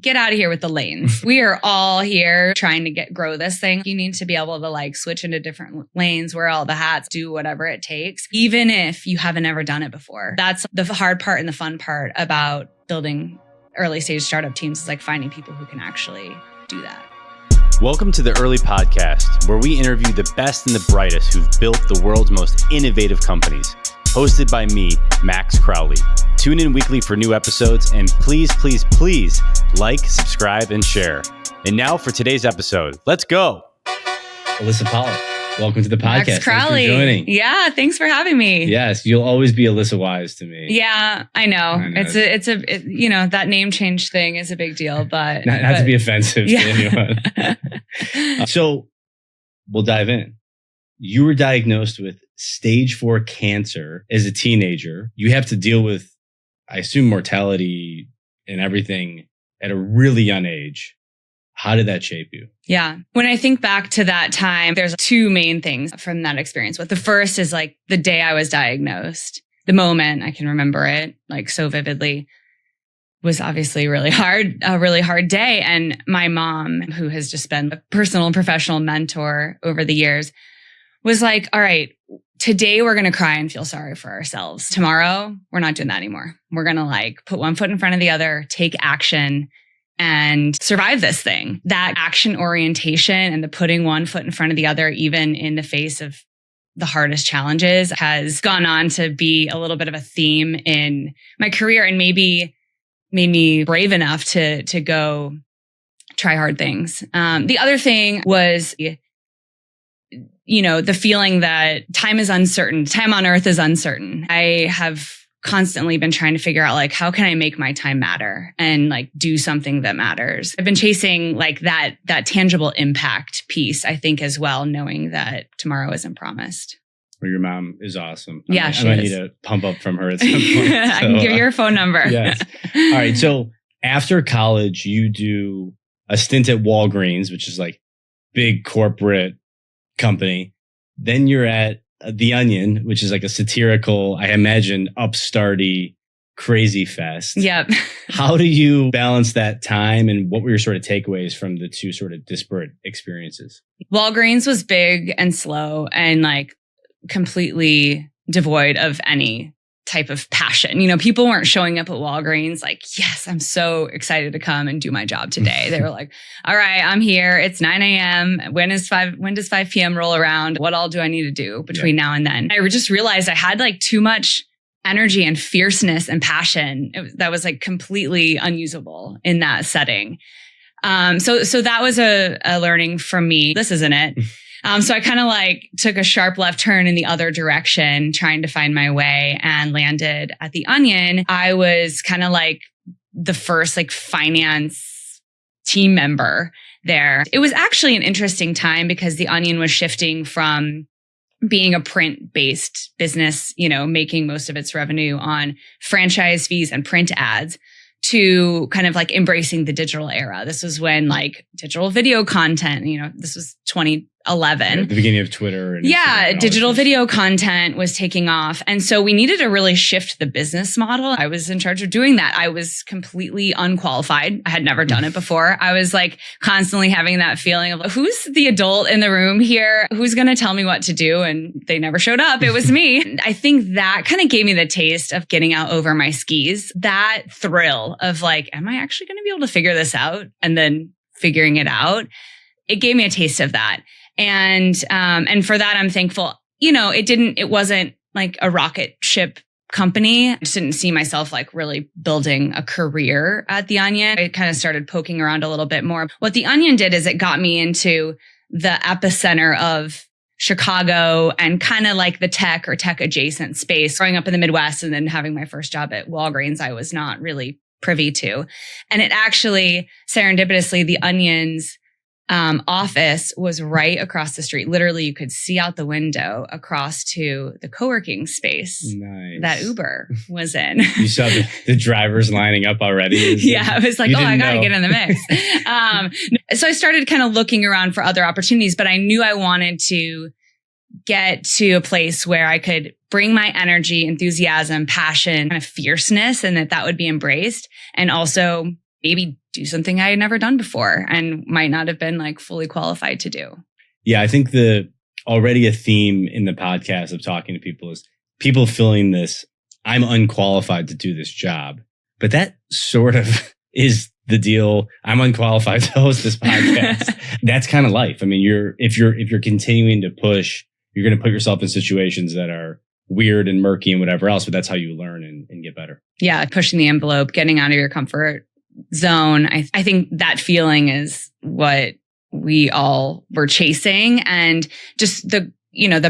get out of here with the lanes. We are all here trying to grow this thing. You need to be able to like switch into different lanes, wear all the hats, do whatever it takes, even if you haven't ever done it before. That's the hard part and the fun part about building early stage startup teams, is like finding people who can actually do that. Welcome to the Early Podcast, where we interview the best and the brightest who've built the world's most innovative companies. Hosted by me, Max Crowley. Tune in weekly for new episodes, and please, please, please like, subscribe, and share. And now for today's episode. Let's go. Alyssa Pollack, welcome to the podcast. Max Crowley. Thanks for joining. Yeah, thanks for having me. Yes, you'll always be Alyssa Wise to me. Yeah, I know. That name change thing is a big deal, but not to be offensive yeah. to anyone. So we'll dive in. You were diagnosed with stage 4 cancer as a teenager. You have to deal with, I assume, mortality and everything at a really young age. How did that shape you? Yeah. When I think back to that time, there's two main things from that experience. But the first is like the day I was diagnosed, the moment, I can remember it like so vividly, was obviously a really hard day. And my mom, who has just been a personal and professional mentor over the years, was like, all right, today we're going to cry and feel sorry for ourselves. Tomorrow, we're not doing that anymore. We're going to like put one foot in front of the other, take action, and survive this thing. That action orientation and the putting one foot in front of the other, even in the face of the hardest challenges, has gone on to be a little bit of a theme in my career, and maybe made me brave enough to go try hard things. The other thing was, the feeling that time is uncertain. Time on earth is uncertain. I have constantly been trying to figure out, like, how can I make my time matter and like do something that matters? I've been chasing like that tangible impact piece, I think, as well, knowing that tomorrow isn't promised. Well, your mom is awesome. Yeah, I might need a pump up from her at some point. I can give you her phone number. Yes. All right. So after college, you do a stint at Walgreens, which is like big corporate company. Then you're at The Onion, which is like a satirical, I imagine, upstarty, crazy fest. Yep. How do you balance that time, and what were your sort of takeaways from the two sort of disparate experiences? Walgreens was big and slow and like completely devoid of any type of passion. People weren't showing up at Walgreens like, yes, I'm so excited to come and do my job today. They were like, all right, I'm here. It's 9 a.m. When does 5 p.m. roll around? What all do I need to do between now and then? I just realized I had like too much energy and fierceness and passion that was like completely unusable in that setting. So that was a learning from me. This isn't it. So I kind of like took a sharp left turn in the other direction, trying to find my way, and landed at The Onion. I was kind of like the first like finance team member there. It was actually an interesting time because The Onion was shifting from being a print-based business, making most of its revenue on franchise fees and print ads, to kind of like embracing the digital era. This was when like digital video content, this was 2011. The beginning of Twitter. And digital video content was taking off. And so we needed to really shift the business model. I was in charge of doing that. I was completely unqualified. I had never done it before. I was like constantly having that feeling of who's the adult in the room here? Who's going to tell me what to do? And they never showed up. It was me. I think that kind of gave me the taste of getting out over my skis. That thrill of like, am I actually going to be able to figure this out? And then figuring it out. It gave me a taste of that. And for that, I'm thankful. It wasn't like a rocket ship company. I just didn't see myself like really building a career at The Onion. I kind of started poking around a little bit more. What The Onion did is it got me into the epicenter of Chicago and kind of like the tech or tech adjacent space. Growing up in the Midwest and then having my first job at Walgreens, I was not really privy to. And it actually, serendipitously, The Onion's office was right across the street. Literally, you could see out the window across to the co-working space that Uber was in. You saw the drivers lining up already? Yeah, I was like, I got to get in the mix. So I started kind of looking around for other opportunities, but I knew I wanted to get to a place where I could bring my energy, enthusiasm, passion, kind of fierceness, and that would be embraced. And also maybe do something I had never done before and might not have been like fully qualified to do. Yeah, I think already a theme in the podcast of talking to people is people feeling this, I'm unqualified to do this job. But that sort of is the deal. I'm unqualified to host this podcast. That's kind of life. I mean, if you're continuing to push, you're going to put yourself in situations that are weird and murky and whatever else, but that's how you learn and get better. Yeah, pushing the envelope, getting out of your comfort zone. I think that feeling is what we all were chasing, and just the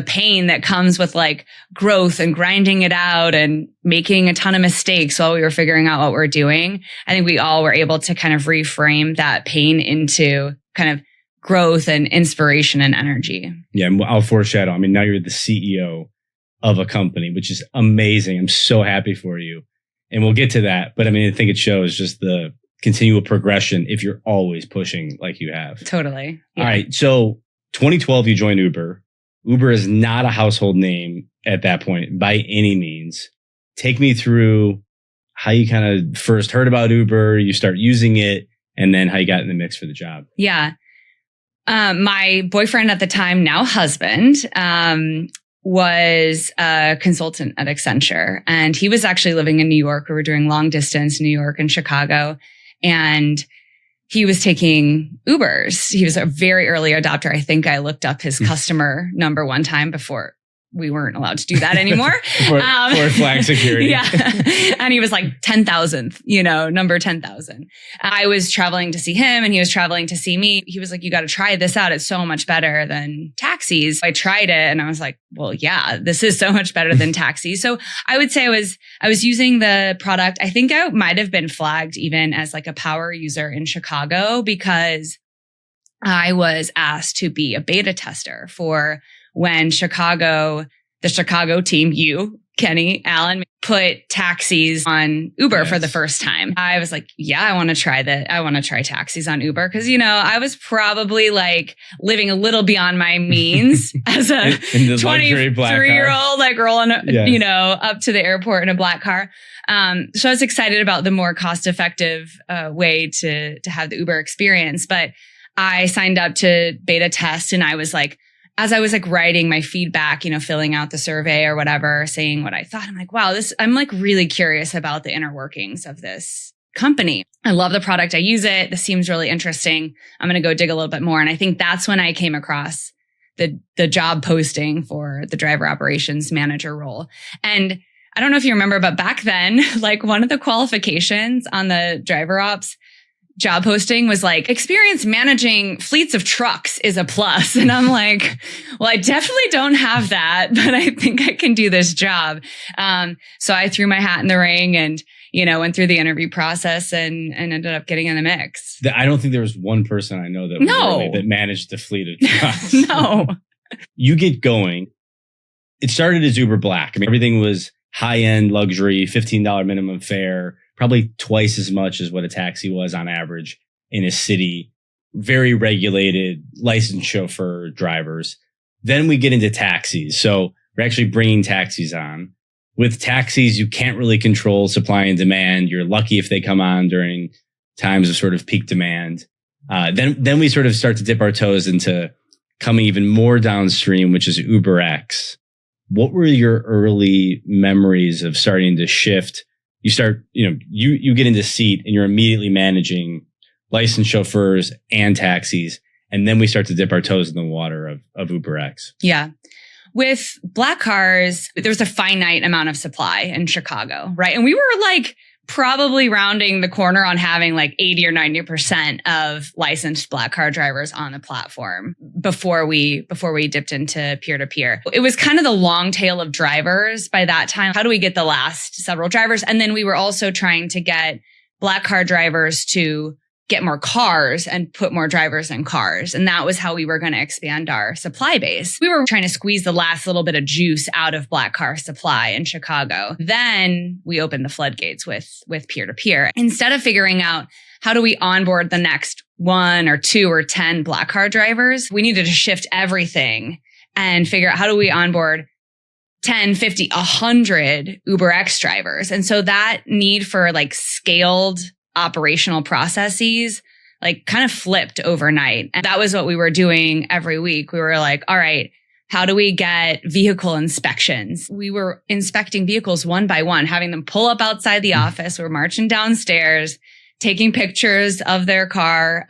pain that comes with like growth and grinding it out and making a ton of mistakes while we were figuring out what we're doing. I think we all were able to kind of reframe that pain into kind of growth and inspiration and energy. Yeah, I'll foreshadow. I mean, now you're the CEO of a company, which is amazing. I'm so happy for you. And we'll get to that. But I mean, I think it shows just the continual progression if you're always pushing like you have. Totally. Yeah. All right. So 2012, you joined Uber. Uber is not a household name at that point by any means. Take me through how you kind of first heard about Uber, you start using it, and then how you got in the mix for the job. Yeah. My boyfriend at the time, now husband, was a consultant at Accenture. And he was actually living in New York. We were doing long distance, New York and Chicago. And he was taking Ubers. He was a very early adopter. I think I looked up his customer number one time before we weren't allowed to do that anymore. for flag security. Yeah. And he was like 10,000th, number 10,000. I was traveling to see him and he was traveling to see me. He was like, you got to try this out. It's so much better than taxis. I tried it and I was like, well, yeah, this is so much better than taxis. So I would say I was using the product. I think I might have been flagged even as like a power user in Chicago because I was asked to be a beta tester for when the Chicago team, you, Kenny, Alan, put taxis on Uber for the first time. I was like, yeah, I want to try that. I want to try taxis on Uber. Cause I was probably like living a little beyond my means as a 23-year-old, like rolling, up to the airport in a black car. So I was excited about the more cost effective way to have the Uber experience. But I signed up to beta test and I was like, as I was like writing my feedback, filling out the survey or whatever, saying what I thought, I'm like, wow, I'm like really curious about the inner workings of this company. I love the product. I use it. This seems really interesting. I'm going to go dig a little bit more. And I think that's when I came across the job posting for the driver operations manager role. And I don't know if you remember, but back then, like one of the qualifications on the driver ops job posting was like experience managing fleets of trucks is a plus. And I'm like, well, I definitely don't have that, but I think I can do this job. So I threw my hat in the ring and, went through the interview process and ended up getting in the mix. I don't think there was one person I know that managed the fleet of trucks. No. You get going. It started as Uber Black. I mean, everything was high-end luxury, $15 minimum fare, probably twice as much as what a taxi was on average in a city. Very regulated, licensed chauffeur drivers. Then we get into taxis. So we're actually bringing taxis on. With taxis, you can't really control supply and demand. You're lucky if they come on during times of sort of peak demand. Then we sort of start to dip our toes into coming even more downstream, which is UberX. What were your early memories of starting to shift? You start, you get into seat and you're immediately managing licensed chauffeurs and taxis. And then we start to dip our toes in the water of UberX. Yeah. With black cars, there was a finite amount of supply in Chicago, right? And we were like probably rounding the corner on having like 80 or 90% of licensed black car drivers on the platform before we dipped into peer-to-peer. It was kind of the long tail of drivers by that time. How do we get the last several drivers? And then we were also trying to get black car drivers to get more cars and put more drivers in cars. And that was how we were going to expand our supply base. We were trying to squeeze the last little bit of juice out of black car supply in Chicago. Then we opened the floodgates with peer-to-peer. Instead of figuring out how do we onboard the next 1 or 2 or 10 black car drivers, we needed to shift everything and figure out how do we onboard 10, 50, 100 UberX drivers. And so that need for like scaled operational processes like kind of flipped overnight. And that was what we were doing every week. We were like, all right, how do we get vehicle inspections? We were inspecting vehicles one by one, having them pull up outside the office. We're marching downstairs, taking pictures of their car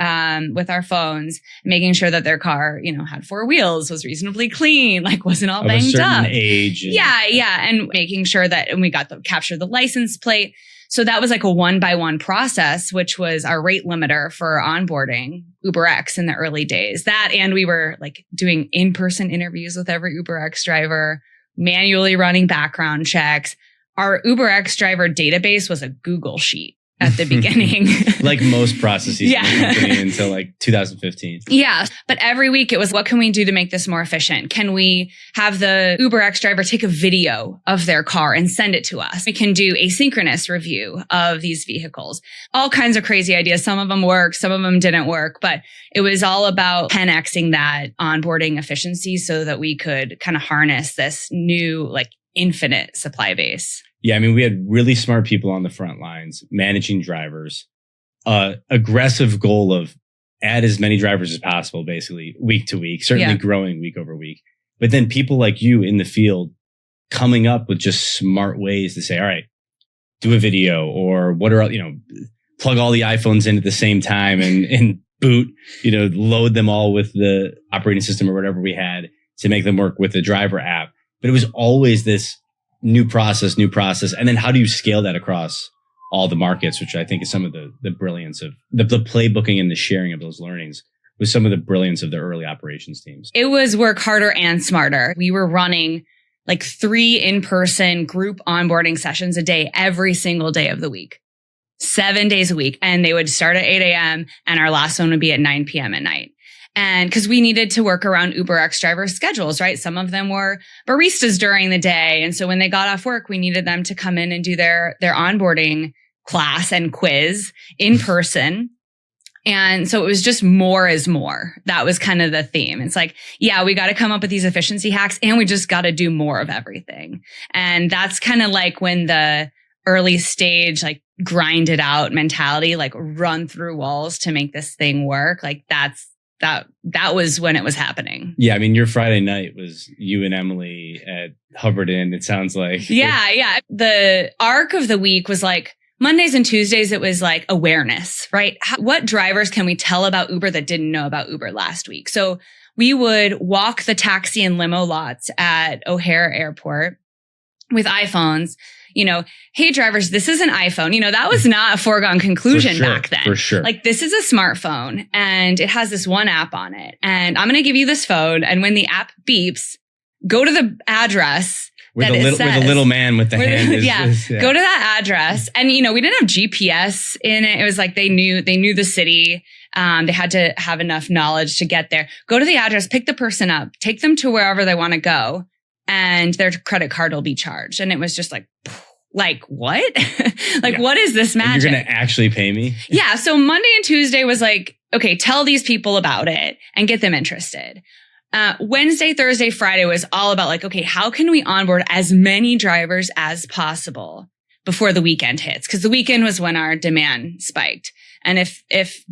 with our phones, making sure that their car, had 4 wheels, was reasonably clean, like wasn't all banged a certain up. Age. Yeah. And making sure that, and we got to capture the license plate. So that was like a 1-by-1 process, which was our rate limiter for onboarding UberX in the early days. That, and we were like doing in-person interviews with every UberX driver, manually running background checks. Our UberX driver database was a Google sheet at the beginning. Like most processes in the company until like 2015. Yeah. But every week it was, what can we do to make this more efficient? Can we have the UberX driver take a video of their car and send it to us? We can do asynchronous review of these vehicles. All kinds of crazy ideas. Some of them worked, some of them didn't work, but it was all about 10xing that onboarding efficiency so that we could kind of harness this new, like, infinite supply base. Yeah, I mean, we had really smart people on the front lines managing drivers, aggressive goal of add as many drivers as possible, basically week to week, certainly growing week over week. But then people like you in the field coming up with just smart ways to say, all right, do a video, or what are, plug all the iPhones in at the same time and boot, load them all with the operating system or whatever we had to make them work with the driver app. But it was always this new process. And then how do you scale that across all the markets, which I think is some of the brilliance of the playbooking and the sharing of those learnings was some of the brilliance of the early operations teams. It was work harder and smarter. We were running like 3 in-person group onboarding sessions a day, every single day of the week, 7 days a week. And they would start at 8 a.m. and our last one would be at 9 p.m. at night. And because we needed to work around UberX driver schedules, right? Some of them were baristas during the day. And so when they got off work, we needed them to come in and do their onboarding class and quiz in person. And so it was just more is more. That was kind of the theme. It's like, yeah, we got to come up with these efficiency hacks and we just got to do more of everything. And that's kind of like when the early stage, like grind it out mentality, like run through walls to make this thing work. Like that was when it was happening. Yeah. I mean, your Friday night was you and Emily at Hubbard Inn, it sounds like. Yeah. The arc of the week was like Mondays and Tuesdays. It was like awareness, right? What drivers can we tell about Uber that didn't know about Uber last week? So we would walk the taxi and limo lots at O'Hare Airport with iPhones. Hey drivers, this is an iPhone. That was not a foregone conclusion back then. For sure. Like, this is a smartphone and it has this one app on it. And I'm going to give you this phone. And when the app beeps, go to the address where the little man with the hand is. Go to that address. And, we didn't have GPS in it. It was like they knew the city. They had to have enough knowledge to get there. Go to the address, pick the person up, take them to wherever they want to go, and their credit card will be charged. And it was just like what? What is this magic? You're going to actually pay me? Yeah. So Monday and Tuesday was like, okay, tell these people about it and get them interested. Wednesday, Thursday, Friday was all about like, okay, how can we onboard as many drivers as possible before the weekend hits? Because the weekend was when our demand spiked. And if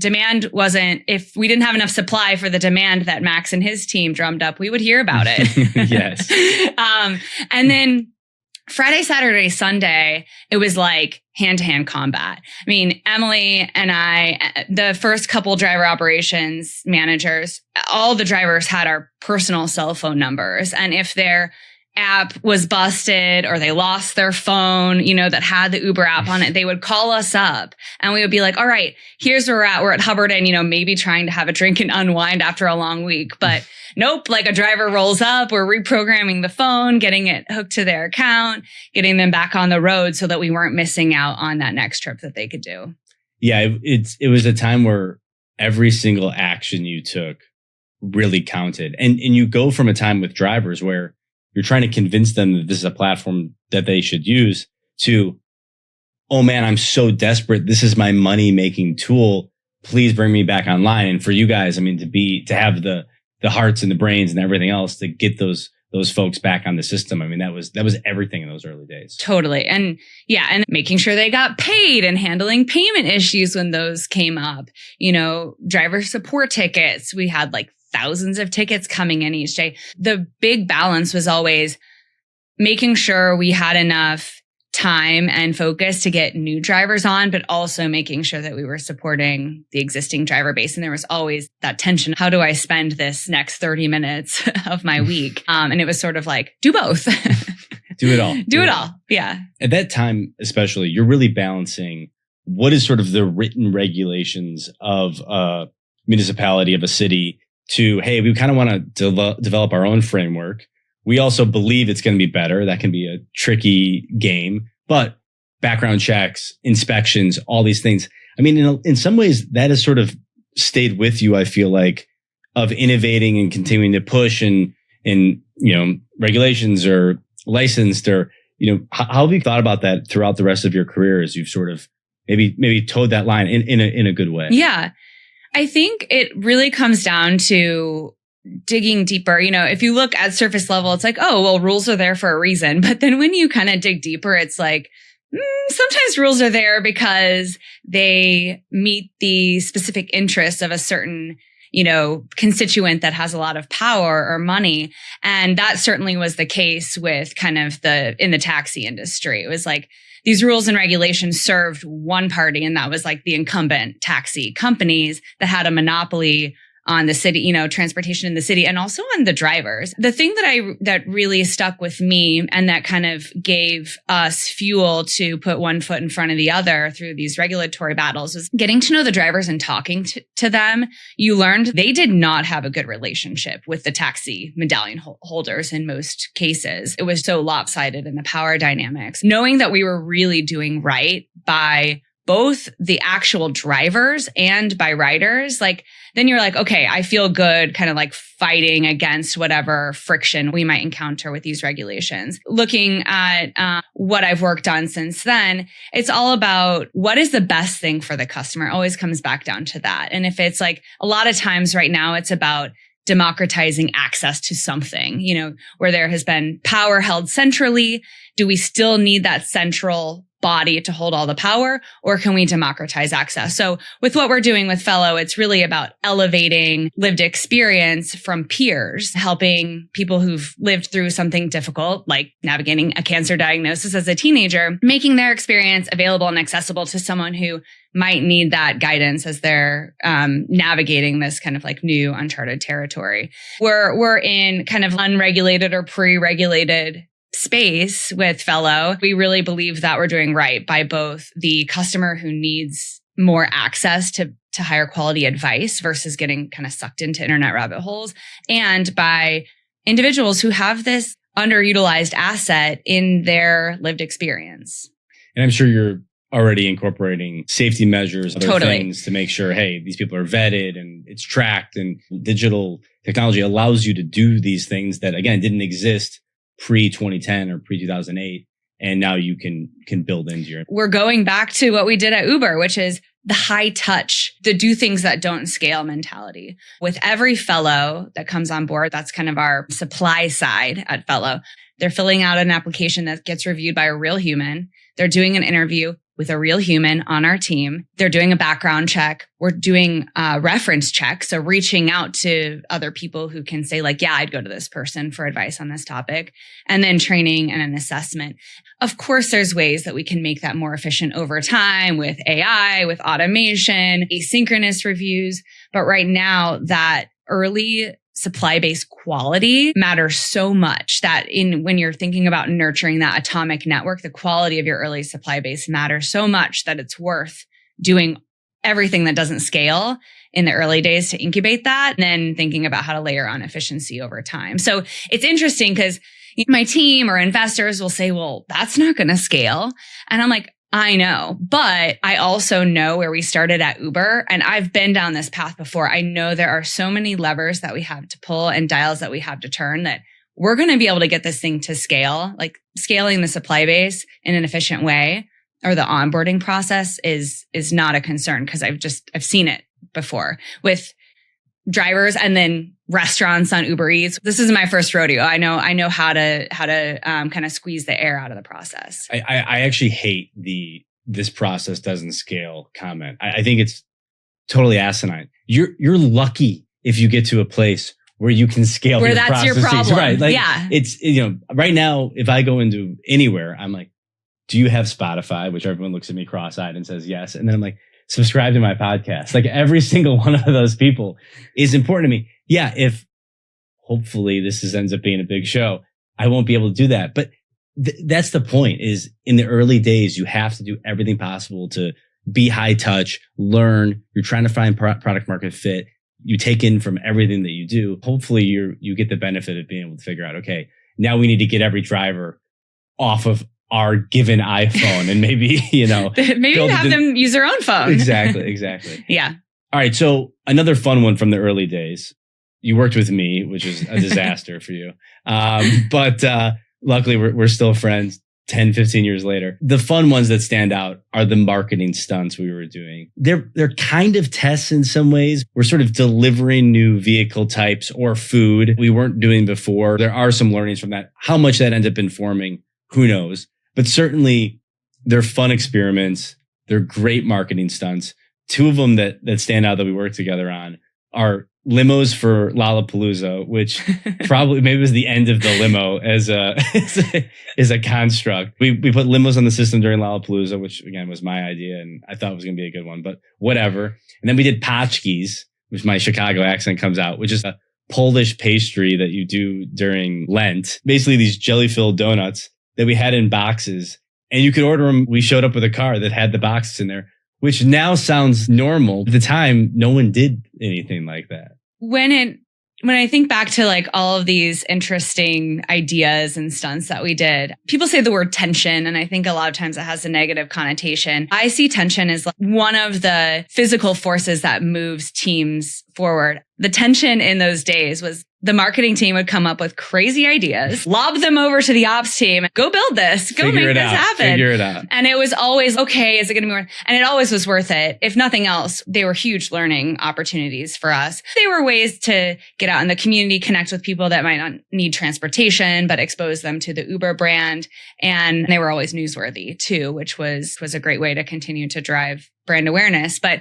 we didn't have enough supply for the demand that Max and his team drummed up, we would hear about it. Yes. And then Friday, Saturday, Sunday, it was like hand-to-hand combat. I mean, Emily and I, the first couple driver operations managers, all the drivers had our personal cell phone numbers. And if their app was busted or they lost their phone, that had the Uber app on it, they would call us up and we would be like, all right, here's where we're at. We're at Hubbard Inn, maybe trying to have a drink and unwind after a long week. But nope, like a driver rolls up, we're reprogramming the phone, getting it hooked to their account, getting them back on the road so that we weren't missing out on that next trip that they could do. Yeah, it was a time where every single action you took really counted. And you go from a time with drivers where you're trying to convince them that this is a platform that they should use to, oh man, I'm so desperate. This is my money making tool. Please bring me back online. And for you guys, I mean, to have the hearts and the brains and everything else to get those those folks back on the system. I mean, that was everything in those early days. Totally. And yeah, and making sure they got paid and handling payment issues when those came up, driver support tickets. We had like thousands of tickets coming in each day. The big balance was always making sure we had enough time and focus to get new drivers on, but also making sure that we were supporting the existing driver base. And there was always that tension. How do I spend this next 30 minutes of my week? And it was sort of like, do both. Do it all. Do it all. Yeah. At that time, especially, you're really balancing what is sort of the written regulations of a municipality, of a city, to, hey, we kind of want to develop our own framework. We also believe it's going to be better. That can be a tricky game, but background checks, inspections, all these things. I mean, in some ways, that has sort of stayed with you, I feel like, of innovating and continuing to push and regulations or licensed or, how have you thought about that throughout the rest of your career as you've sort of maybe towed that line in a good way? Yeah. I think it really comes down to digging deeper. If you look at surface level, it's like, oh, well, rules are there for a reason. But then when you kind of dig deeper, it's like, sometimes rules are there because they meet the specific interests of a certain, constituent that has a lot of power or money. And that certainly was the case with kind of in the taxi industry. It was like these rules and regulations served one party, and that was like the incumbent taxi companies that had a monopoly on the city, transportation in the city, and also on the drivers. The thing that really stuck with me and that kind of gave us fuel to put one foot in front of the other through these regulatory battles was getting to know the drivers and talking to them. You learned they did not have a good relationship with the taxi medallion holders in most cases. It was so lopsided in the power dynamics. Knowing that we were really doing right by both the actual drivers and by riders, then you're like, okay, I feel good kind of like fighting against whatever friction we might encounter with these regulations. Looking at what I've worked on since then, it's all about what is the best thing for the customer. It always comes back down to that. And if it's like a lot of times right now, it's about democratizing access to something, where there has been power held centrally. Do we still need that central body to hold all the power, or can we democratize access? So with what we're doing with Fello, it's really about elevating lived experience from peers, helping people who've lived through something difficult, like navigating a cancer diagnosis as a teenager, making their experience available and accessible to someone who might need that guidance as they're navigating this kind of like new uncharted territory. We're in kind of unregulated or pre-regulated space with Fello. We really believe that we're doing right by both the customer who needs more access to higher quality advice versus getting kind of sucked into internet rabbit holes, and by individuals who have this underutilized asset in their lived experience. And I'm sure you're already incorporating safety measures, other Totally. things to make sure, hey, these people are vetted and it's tracked, and digital technology allows you to do these things that, again, didn't exist pre-2010 or pre-2008. And now you can build into your... We're going back to what we did at Uber, which is the high touch, the do things that don't scale mentality. With every Fellow that comes on board, that's kind of our supply side at Fello. They're filling out an application that gets reviewed by a real human. They're doing an interview with a real human on our team. They're doing a background check. We're doing reference checks. So reaching out to other people who can say like, yeah, I'd go to this person for advice on this topic. And then training and an assessment. Of course, there's ways that we can make that more efficient over time with AI, with automation, asynchronous reviews. But right now, that early supply-based quality matters so much that when you're thinking about nurturing that atomic network, the quality of your early supply base matters so much that it's worth doing everything that doesn't scale in the early days to incubate that, and then thinking about how to layer on efficiency over time. So it's interesting because my team or investors will say, well, that's not going to scale. And I'm like, I know, but I also know where we started at Uber, and I've been down this path before. I know there are so many levers that we have to pull and dials that we have to turn that we're going to be able to get this thing to scale. Like scaling the supply base in an efficient way or the onboarding process is not a concern because I've seen it before with drivers and then restaurants on Uber Eats. This is my first rodeo. I know how to kind of squeeze the air out of the process. I actually hate this process doesn't scale comment. I think it's totally asinine. You're lucky if you get to a place where you can scale where your that's processes. your problem. Right. Like, yeah. It's, right now, if I go into anywhere, I'm like, do you have Spotify? Which everyone looks at me cross-eyed and says yes. And then I'm like, subscribe to my podcast. Like every single one of those people is important to me. Yeah. If hopefully ends up being a big show, I won't be able to do that. But that's the point, is in the early days, you have to do everything possible to be high touch, learn. You're trying to find product market fit. You take in from everything that you do. Hopefully you get the benefit of being able to figure out, okay, now we need to get every driver off of our given iPhone and maybe, maybe have them use their own phone. Exactly. Yeah. All right. So another fun one from the early days. You worked with me, which is a disaster for you. But luckily we're still friends 10, 15 years later. The fun ones that stand out are the marketing stunts we were doing. They're kind of tests in some ways. We're sort of delivering new vehicle types or food we weren't doing before. There are some learnings from that. How much that ends up informing, who knows? But certainly they're fun experiments. They're great marketing stunts. Two of them that stand out that we worked together on are limos for Lollapalooza, which probably maybe was the end of the limo as a construct. We put limos on the system during Lollapalooza, which again was my idea and I thought it was going to be a good one, but whatever. And then we did patchkis, which my Chicago accent comes out, which is a Polish pastry that you do during Lent. Basically these jelly-filled donuts that we had in boxes, and you could order them. We showed up with a car that had the boxes in there, which now sounds normal. At the time, no one did anything like that. When I think back to like all of these interesting ideas and stunts that we did, people say the word tension, and I think a lot of times it has a negative connotation. I see tension as like one of the physical forces that moves teams forward. The tension in those days was the marketing team would come up with crazy ideas, lob them over to the ops team, go build this, go make this happen. Figure it out. And it was always, okay, is it going to be worth it? And it always was worth it. If nothing else, they were huge learning opportunities for us. They were ways to get out in the community, connect with people that might not need transportation, but expose them to the Uber brand. And they were always newsworthy too, which was a great way to continue to drive brand awareness. But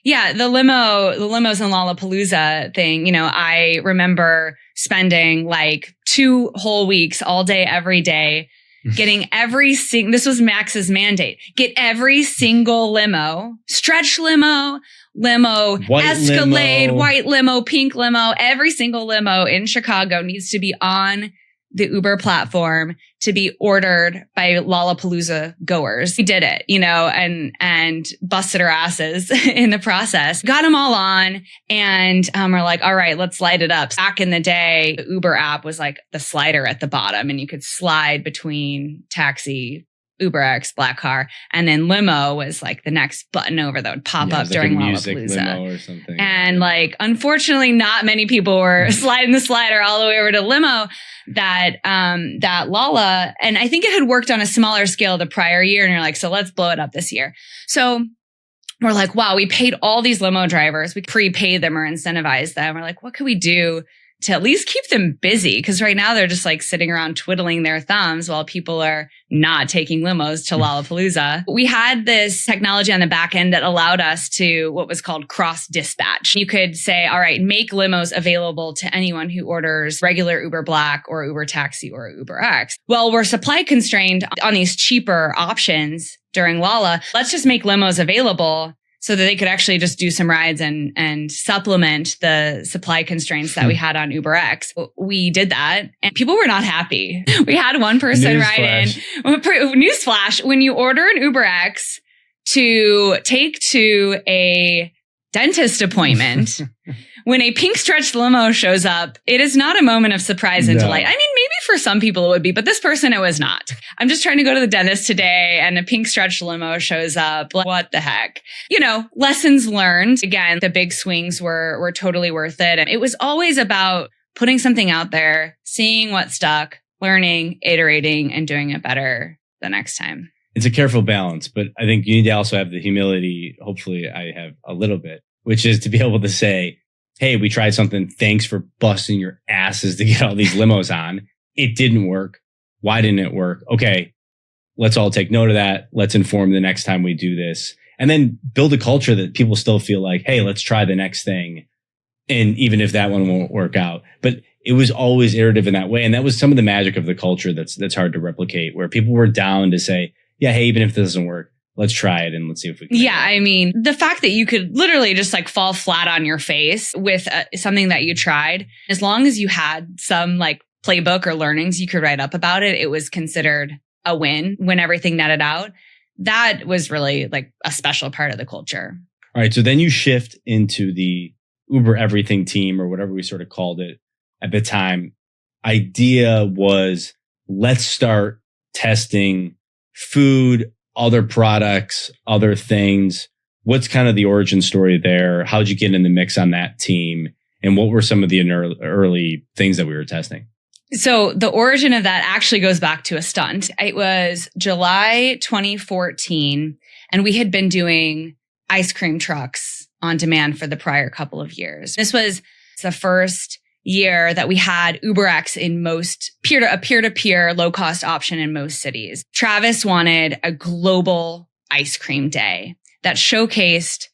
yeah, the limos and Lollapalooza thing, I remember spending like 2 whole weeks, all day, every day, getting this was Max's mandate, get every single limo, stretch limo, white Escalade, limo, white limo, pink limo, every single limo in Chicago needs to be on the Uber platform to be ordered by Lollapalooza goers. We did it, and busted our asses in the process. Got them all on, and we're like, all right, let's light it up. Back in the day, the Uber app was like the slider at the bottom, and you could slide between taxi, UberX, black car, and then limo was like the next button over that would pop up during Lollapalooza. Limo or something. And like, unfortunately, not many people were sliding the slider all the way over to limo. That Lala, and I think it had worked on a smaller scale the prior year, and you're like, so let's blow it up this year. So we're like, wow, we paid all these limo drivers, we prepay them or incentivize them. We're like, what could we do to at least keep them busy? Because right now they're just like sitting around twiddling their thumbs while people are not taking limos to Lollapalooza. We had this technology on the back end that allowed us to what was called cross dispatch. You could say, all right, make limos available to anyone who orders regular Uber Black or Uber Taxi or UberX. Well, we're supply constrained on these cheaper options during Lala. Let's just make limos available so that they could actually just do some rides and supplement the supply constraints that we had on UberX. We did that, and people were not happy. We had one person write in, newsflash, when you order an UberX to take to a dentist appointment, when a pink stretched limo shows up, it is not a moment of surprise and delight. I mean, maybe for some people it would be, but this person, it was not. I'm just trying to go to the dentist today and a pink stretched limo shows up. What the heck? Lessons learned. Again, the big swings were totally worth it. And it was always about putting something out there, seeing what stuck, learning, iterating, and doing it better the next time. It's a careful balance, but I think you need to also have the humility. Hopefully I have a little bit, which is to be able to say, hey, we tried something. Thanks for busting your asses to get all these limos on. It didn't work. Why didn't it work? Okay, let's all take note of that. Let's inform the next time we do this. And then build a culture that people still feel like, hey, let's try the next thing. And even if that one won't work out. But it was always iterative in that way. And that was some of the magic of the culture that's hard to replicate, where people were down to say, yeah, hey, even if this doesn't work, let's try it and let's see if we can. Yeah, I mean, the fact that you could literally just like fall flat on your face with something that you tried, as long as you had some like playbook or learnings you could write up about it, it was considered a win when everything netted out. That was really like a special part of the culture. All right. So then you shift into the Uber everything team, or whatever we sort of called it at the time. Idea was, let's start testing food, other products, other things. What's kind of the origin story there? How'd you get in the mix on that team? And what were some of the early things that we were testing? So the origin of that actually goes back to a stunt. It was July 2014, and we had been doing ice cream trucks on demand for the prior couple of years. This was the first year that we had UberX in most peer-to-peer low-cost option in most cities. Travis wanted a global ice cream day that showcased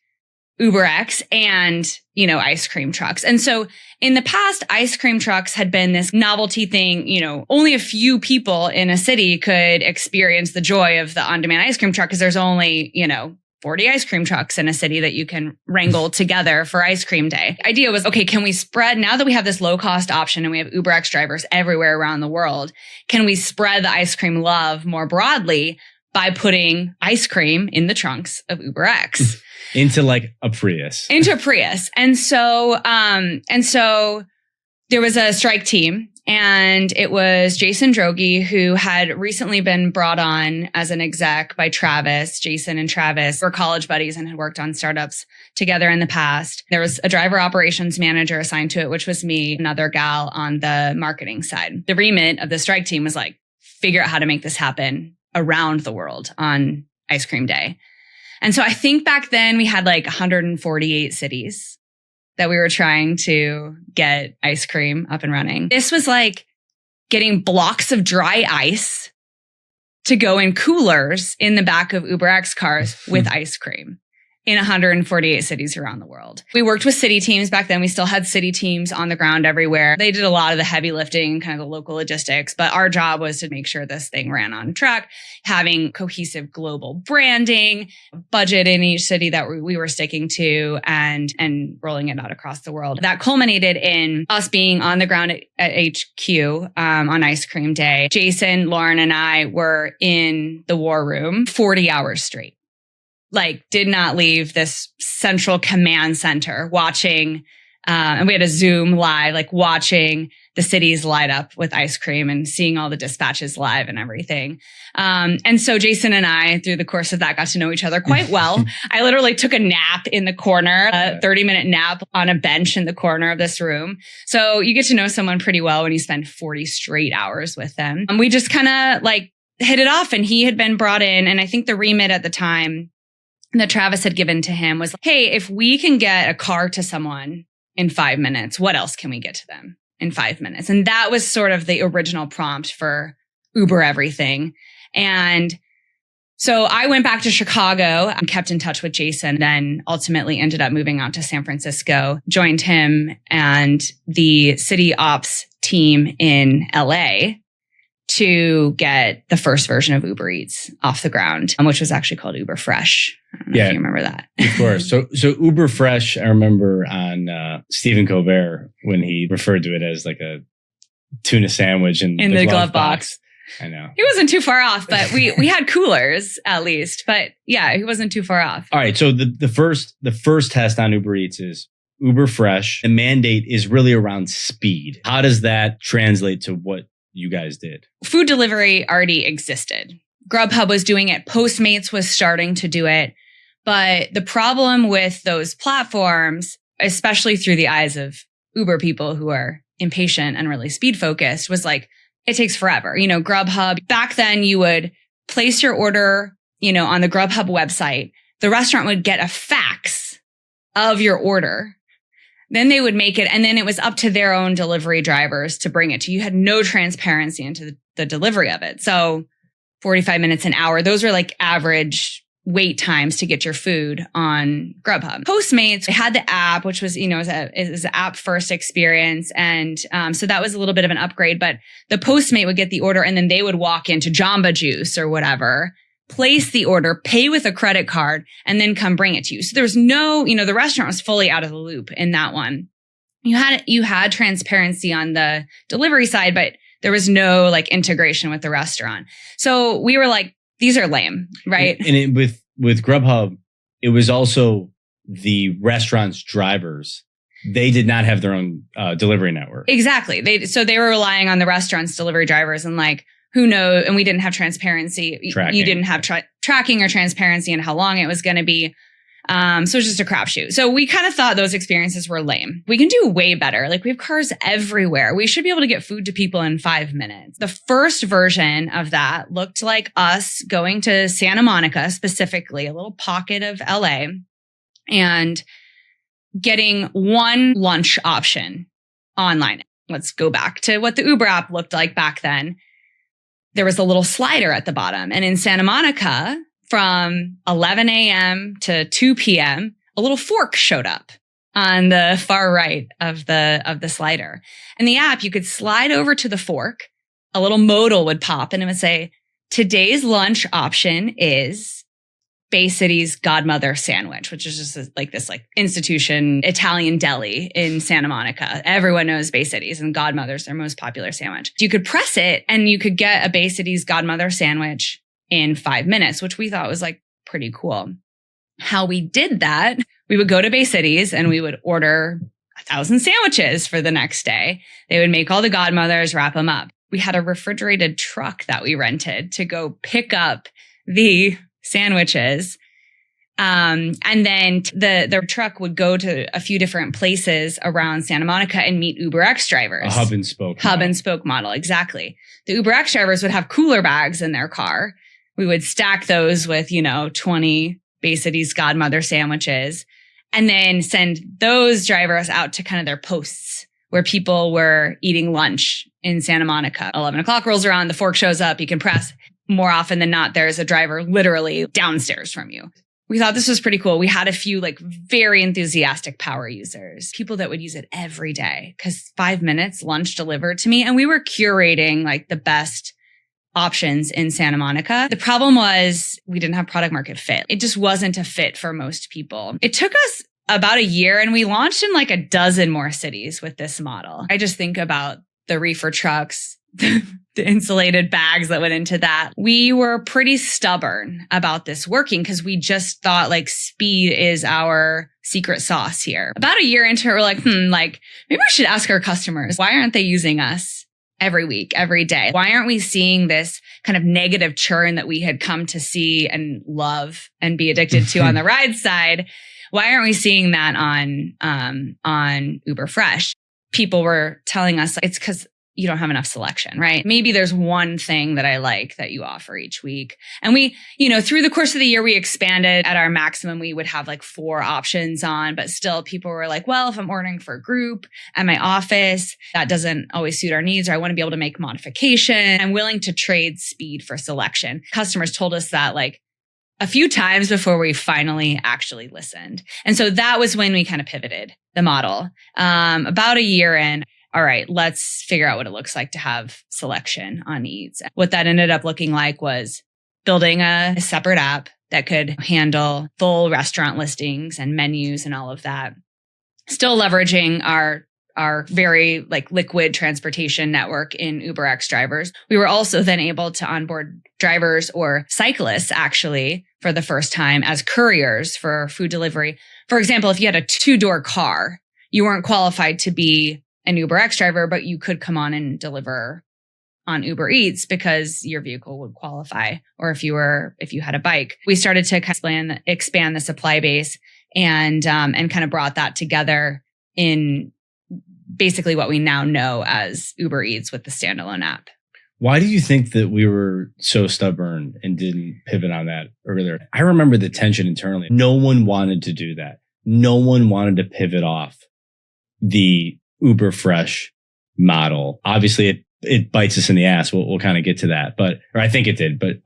UberX and, ice cream trucks. And so in the past, ice cream trucks had been this novelty thing. Only a few people in a city could experience the joy of the on-demand ice cream truck because there's only, 40 ice cream trucks in a city that you can wrangle together for ice cream day. The idea was, okay, can we spread, now that we have this low cost option and we have UberX drivers everywhere around the world, can we spread the ice cream love more broadly by putting ice cream in the trunks of UberX? Into like a Prius. Into a Prius. And so there was a strike team, and it was Jason Droege, who had recently been brought on as an exec by Travis. Jason and Travis were college buddies and had worked on startups together in the past. There was a driver operations manager assigned to it, which was me, another gal on the marketing side. The remit of the strike team was like, figure out how to make this happen around the world on ice cream day. And so I think back then we had like 148 cities that we were trying to get ice cream up and running. This was like getting blocks of dry ice to go in coolers in the back of UberX cars with ice cream in 148 cities around the world. We worked with city teams back then. We still had city teams on the ground everywhere. They did a lot of the heavy lifting, kind of the local logistics, but our job was to make sure this thing ran on track, having cohesive global branding, budget in each city that we were sticking to, and rolling it out across the world. That culminated in us being on the ground at HQ on ice cream day. Jason, Lauren, and I were in the war room 40 hours straight. Like, did not leave this central command center watching, and we had a Zoom live, like watching the cities light up with ice cream and seeing all the dispatches live and everything. And so Jason and I, through the course of that, got to know each other quite well. I literally took a nap in the corner, a 30-minute nap on a bench in the corner of this room. So you get to know someone pretty well when you spend 40 straight hours with them. And we just kind of like hit it off, and he had been brought in. And I think the remit at the time that Travis had given to him was, hey, if we can get a car to someone in 5 minutes, what else can we get to them in 5 minutes? And that was sort of the original prompt for Uber everything. And so I went back to Chicago and kept in touch with Jason, then ultimately ended up moving out to San Francisco, joined him and the city ops team in LA to get the first version of Uber Eats off the ground, which was actually called Uber Fresh. I don't know if you remember that. Of course. So Uber Fresh, I remember on Stephen Colbert when he referred to it as like a tuna sandwich in the glove box. I know. He wasn't too far off, but we had coolers at least. But yeah, he wasn't too far off. All right. So the first test on Uber Eats is Uber Fresh. The mandate is really around speed. How does that translate to what you guys did? Food delivery already existed. Grubhub was doing it. Postmates was starting to do it. But the problem with those platforms, especially through the eyes of Uber people who are impatient and really speed focused, was like, it takes forever. Grubhub, back then you would place your order, on the Grubhub website. The restaurant would get a fax of your order. Then they would make it, and then it was up to their own delivery drivers to bring it to you. You had no transparency into the delivery of it. So 45 minutes, an hour, those are like average wait times to get your food on Grubhub. Postmates had the app, which was, is an app first experience. And so that was a little bit of an upgrade, but the Postmate would get the order and then they would walk into Jamba Juice or whatever, place the order, pay with a credit card, and then come bring it to you. So there was no, the restaurant was fully out of the loop in that one. You had transparency on the delivery side, but there was no like integration with the restaurant. So we were like, these are lame, right? And with Grubhub, it was also the restaurant's drivers. They did not have their own delivery network. Exactly. They were relying on the restaurant's delivery drivers, and like, who knows? And we didn't have transparency. Tracking. You didn't have tracking or transparency in how long it was going to be. So it was just a crapshoot. So we kind of thought those experiences were lame. We can do way better. Like, we have cars everywhere. We should be able to get food to people in 5 minutes. The first version of that looked like us going to Santa Monica, specifically a little pocket of LA, and getting one lunch option online. Let's go back to what the Uber app looked like back then. There was a little slider at the bottom. And in Santa Monica, from 11 a.m. to 2 p.m., a little fork showed up on the far right of the slider. In the app, you could slide over to the fork. A little modal would pop and it would say, today's lunch option is Bay City's Godmother sandwich, which is just this institution Italian deli in Santa Monica. Everyone knows Bay City's, and Godmother's their most popular sandwich. You could press it and you could get a Bay City's Godmother sandwich in 5 minutes, which we thought was like pretty cool. How we did that, we would go to Bay Cities and we would order 1,000 sandwiches for the next day. They would make all the Godmothers, wrap them up. We had a refrigerated truck that we rented to go pick up the sandwiches. And then the truck would go to a few different places around Santa Monica and meet UberX drivers. A hub and spoke. Hub and spoke model, exactly. The UberX drivers would have cooler bags in their car. We would stack those with, 20 Bay City's Godmother sandwiches, and then send those drivers out to kind of their posts where people were eating lunch in Santa Monica. 11 o'clock rolls around, the fork shows up, you can press. More often than not, there's a driver literally downstairs from you. We thought this was pretty cool. We had a few very enthusiastic power users, people that would use it every day, because 5 minutes lunch delivered to me. And we were curating the best options in Santa Monica. The problem was we didn't have product market fit. It just wasn't a fit for most people. It took us about a year and we launched in a dozen more cities with this model. I just think about the reefer trucks, the insulated bags that went into that. We were pretty stubborn about this working because we just thought speed is our secret sauce here. About a year into it, we're maybe we should ask our customers, why aren't they using us every week, every day? Why aren't we seeing this kind of negative churn that we had come to see and love and be addicted to on the ride side? Why aren't we seeing that on Uber Fresh? People were telling us it's because you don't have enough selection, right? Maybe there's one thing that I like that you offer each week. And we, through the course of the year, we expanded. At our maximum, we would have 4 options on, but still people were well, if I'm ordering for a group at my office, that doesn't always suit our needs, or I want to be able to make modification. I'm willing to trade speed for selection. Customers told us that a few times before we finally actually listened. And so that was when we kind of pivoted the model. About a year in, all right, let's figure out what it looks like to have selection on Eats. What that ended up looking like was building a separate app that could handle full restaurant listings and menus and all of that. Still leveraging our very liquid transportation network in UberX drivers. We were also then able to onboard drivers or cyclists actually for the first time as couriers for food delivery. For example, if you had a 2-door car, you weren't qualified to be an UberX driver, but you could come on and deliver on Uber Eats because your vehicle would qualify. Or if you had a bike, we started to expand the supply base and kind of brought that together in basically what we now know as Uber Eats with the standalone app. Why do you think that we were so stubborn and didn't pivot on that earlier? I remember the tension internally. No one wanted to do that. No one wanted to pivot off the Uber Fresh model. Obviously, it bites us in the ass. We'll kind of get to that, or I think it did. But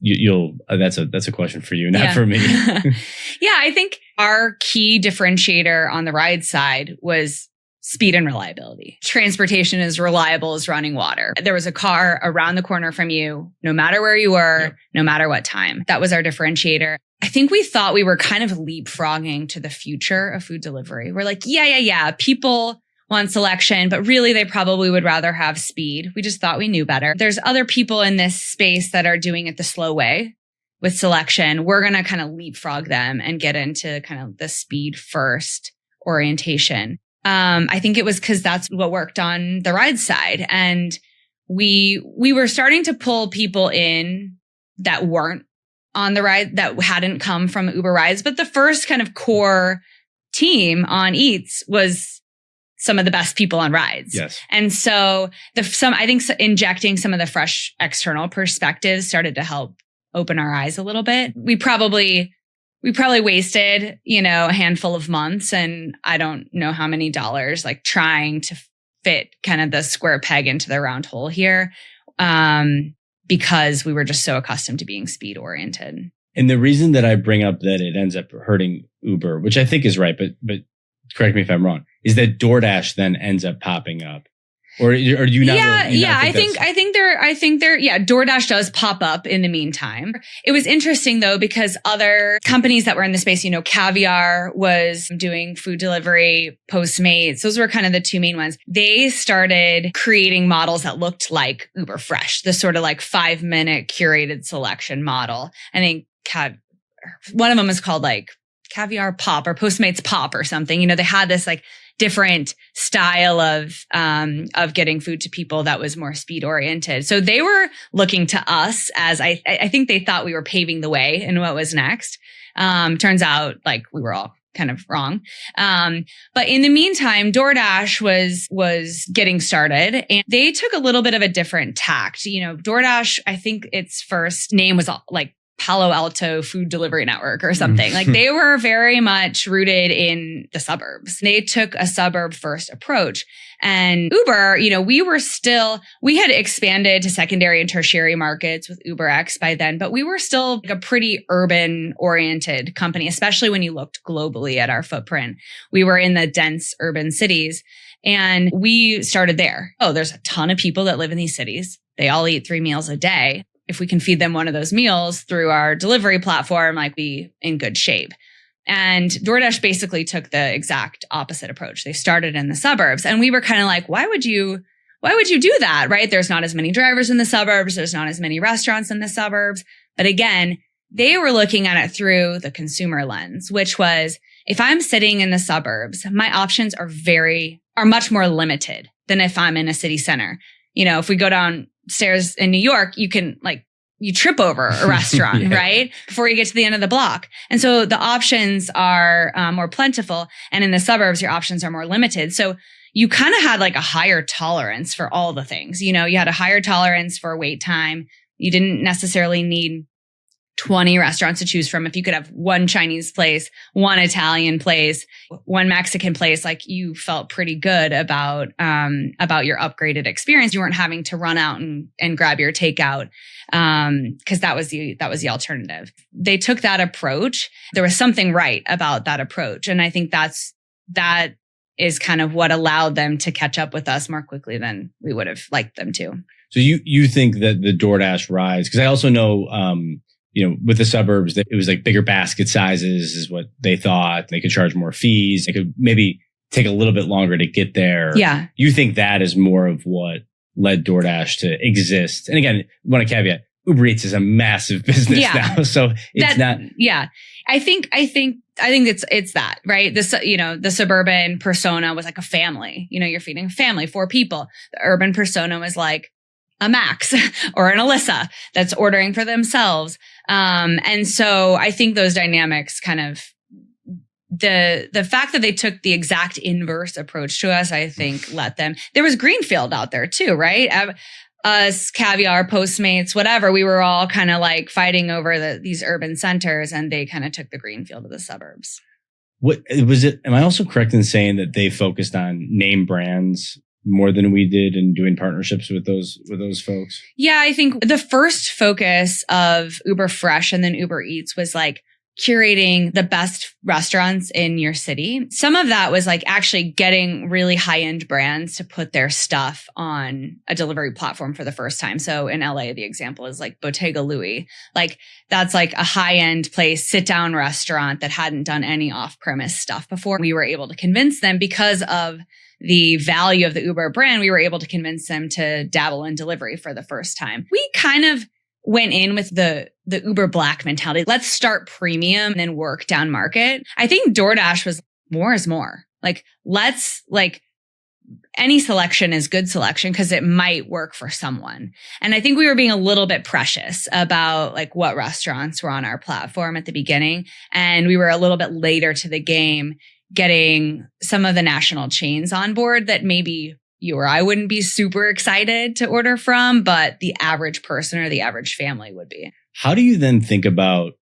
you'll that's a question for you, not for me. Yeah, I think our key differentiator on the ride side was speed and reliability. Transportation is reliable as running water. There was a car around the corner from you, no matter where you were, no matter what time. That was our differentiator. I think we thought we were kind of leapfrogging to the future of food delivery. We're like, yeah. People want selection, but really they probably would rather have speed. We just thought we knew better. There's other people in this space that are doing it the slow way with selection. We're going to kind of leapfrog them and get into kind of the speed first orientation. I think it was because that's what worked on the ride side. And we were starting to pull people in that weren't on the ride, that hadn't come from Uber rides. But the first kind of core team on Eats was some of the best people on rides. Yes. And so I think injecting some of the fresh external perspectives started to help open our eyes a little bit. We probably wasted, a handful of months and I don't know how many dollars, like trying to fit kind of the square peg into the round hole here. Because we were just so accustomed to being speed oriented. And the reason that I bring up that it ends up hurting Uber, which I think is right, but correct me if I'm wrong, is that DoorDash then ends up popping up. Or do you not? I think DoorDash does pop up in the meantime. It was interesting though, because other companies that were in the space, Caviar was doing food delivery, Postmates. Those were kind of the two main ones. They started creating models that looked like Uber Fresh, the sort of like 5-minute curated selection model. I think one of them is called like Caviar Pop or Postmates Pop or something. They had this like different style of getting food to people that was more speed oriented. So they were looking to us as I think they thought we were paving the way in what was next. Turns out like we were all kind of wrong. But in the meantime, DoorDash was getting started and they took a little bit of a different tact. DoorDash, I think its first name was like Palo Alto Food Delivery Network or something. Like they were very much rooted in the suburbs. They took a suburb first approach. And Uber, we had expanded to secondary and tertiary markets with UberX by then, but we were still like a pretty urban oriented company, especially when you looked globally at our footprint. We were in the dense urban cities and we started there. Oh, there's a ton of people that live in these cities. They all eat 3 meals a day. If we can feed them one of those meals through our delivery platform, like be in good shape. And DoorDash basically took the exact opposite approach. They started in the suburbs and we were kind of like, why would you do that? Right? There's not as many drivers in the suburbs. There's not as many restaurants in the suburbs. But again, they were looking at it through the consumer lens, which was if I'm sitting in the suburbs, my options are much more limited than if I'm in a city center. If we go downstairs in New York, you can you trip over a restaurant, right? Before you get to the end of the block. And so the options are more plentiful. And in the suburbs, your options are more limited. So you kind of had like a higher tolerance for all the things. You had a higher tolerance for wait time. You didn't necessarily need 20 restaurants to choose from. If you could have one Chinese place, one Italian place, one Mexican place, like you felt pretty good about your upgraded experience. You weren't having to run out and grab your takeout. Cause that was the alternative. They took that approach. There was something right about that approach. And I think that is kind of what allowed them to catch up with us more quickly than we would have liked them to. So you think that the DoorDash rise, cause I also know, with the suburbs, it was like bigger basket sizes is what they thought. They could charge more fees. They could maybe take a little bit longer to get there. Yeah. You think that is more of what led DoorDash to exist? And again, I want to caveat, Uber Eats is a massive business now. So it's not. Yeah. I think it's that, right? The suburban persona was like a family. You're feeding a family, 4 people. The urban persona was like a Max or an Alyssa that's ordering for themselves. And so I think those dynamics kind of, the fact that they took the exact inverse approach to us, I think let them, there was greenfield out there too, right? Us, Caviar, Postmates, whatever, we were all kind of like fighting over these urban centers and they kind of took the greenfield of the suburbs. What was it? Am I also correct in saying that they focused on name brands more than we did in doing partnerships with those folks? Yeah, I think the first focus of Uber Fresh and then Uber Eats was like curating the best restaurants in your city. Some of that was like actually getting really high-end brands to put their stuff on a delivery platform for the first time. So in LA, the example is like Bottega Louie. Like that's like a high-end place, sit-down restaurant that hadn't done any off-premise stuff before. We were able to convince them because of the value of the Uber brand, we were able to convince them to dabble in delivery for the first time. We kind of went in with the Uber Black mentality. Let's start premium and then work down market. I think DoorDash was more is more. Like, let's like any selection is good selection because it might work for someone. And I think we were being a little bit precious about like what restaurants were on our platform at the beginning. And we were a little bit later to the game getting some of the national chains on board that maybe you or I wouldn't be super excited to order from, but the average person or the average family would be. How do you then think about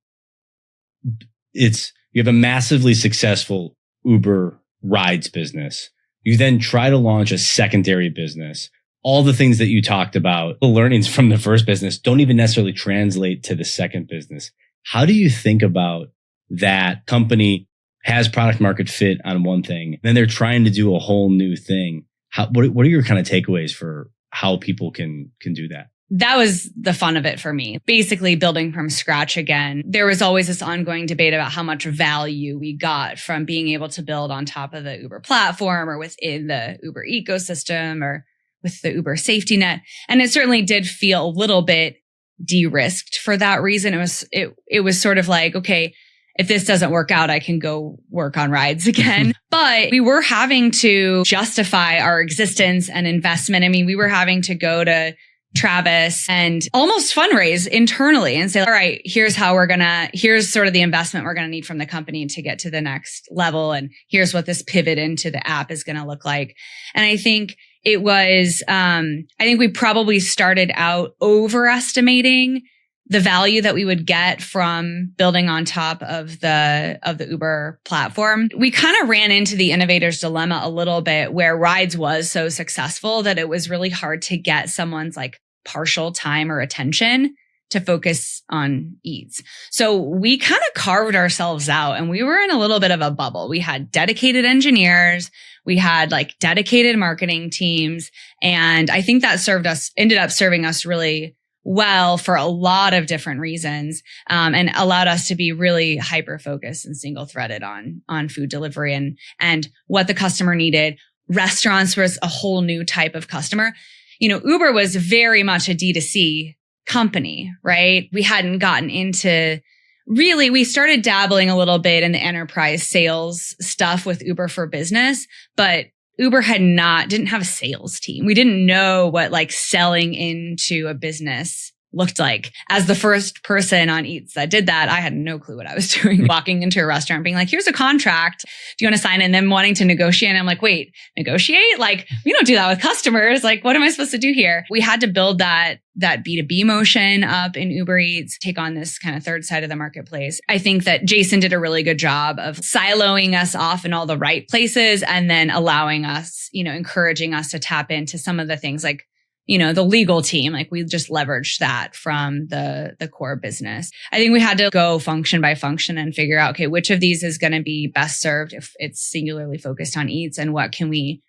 you have a massively successful Uber rides business. You then try to launch a secondary business. All the things that you talked about, the learnings from the first business don't even necessarily translate to the second business. How do you think about that company has product market fit on one thing, then they're trying to do a whole new thing? What are your kind of takeaways for how people can do that? That was the fun of it for me. Basically building from scratch again. There was always this ongoing debate about how much value we got from being able to build on top of the Uber platform or within the Uber ecosystem or with the Uber safety net. And it certainly did feel a little bit de-risked for that reason. It was sort of like, okay, if this doesn't work out, I can go work on rides again. But we were having to justify our existence and investment. I mean, we were having to go to Travis and almost fundraise internally and say, all right, here's sort of the investment we're going to need from the company to get to the next level. And here's what this pivot into the app is going to look like. And I think it was, I think we probably started out overestimating the value that we would get from building on top of the Uber platform. We kind of ran into the innovator's dilemma a little bit where rides was so successful that it was really hard to get someone's like partial time or attention to focus on Eats. So we kind of carved ourselves out and we were in a little bit of a bubble. We had dedicated engineers. We had like dedicated marketing teams. And I think that ended up serving us really well for a lot of different reasons, and allowed us to be really hyper-focused and single-threaded on food delivery and what the customer needed. Restaurants was a whole new type of customer. You know, Uber was very much a D2C company, right? We hadn't gotten into we started dabbling a little bit in the enterprise sales stuff with Uber for Business, but Uber didn't have a sales team. We didn't know what like selling into a business looked like. As the first person on Eats that did that, I had no clue what I was doing. Walking into a restaurant being like, here's a contract. Do you want to sign it? And then wanting to negotiate. And I'm like, wait, negotiate? Like, we don't do that with customers. Like, what am I supposed to do here? We had to build that B2B motion up in Uber Eats, take on this kind of third side of the marketplace. I think that Jason did a really good job of siloing us off in all the right places and then allowing us, encouraging us to tap into some of the things like, the legal team. Like we just leveraged that from the core business. I think we had to go function by function and figure out, okay, which of these is going to be best served if it's singularly focused on Eats, and what can we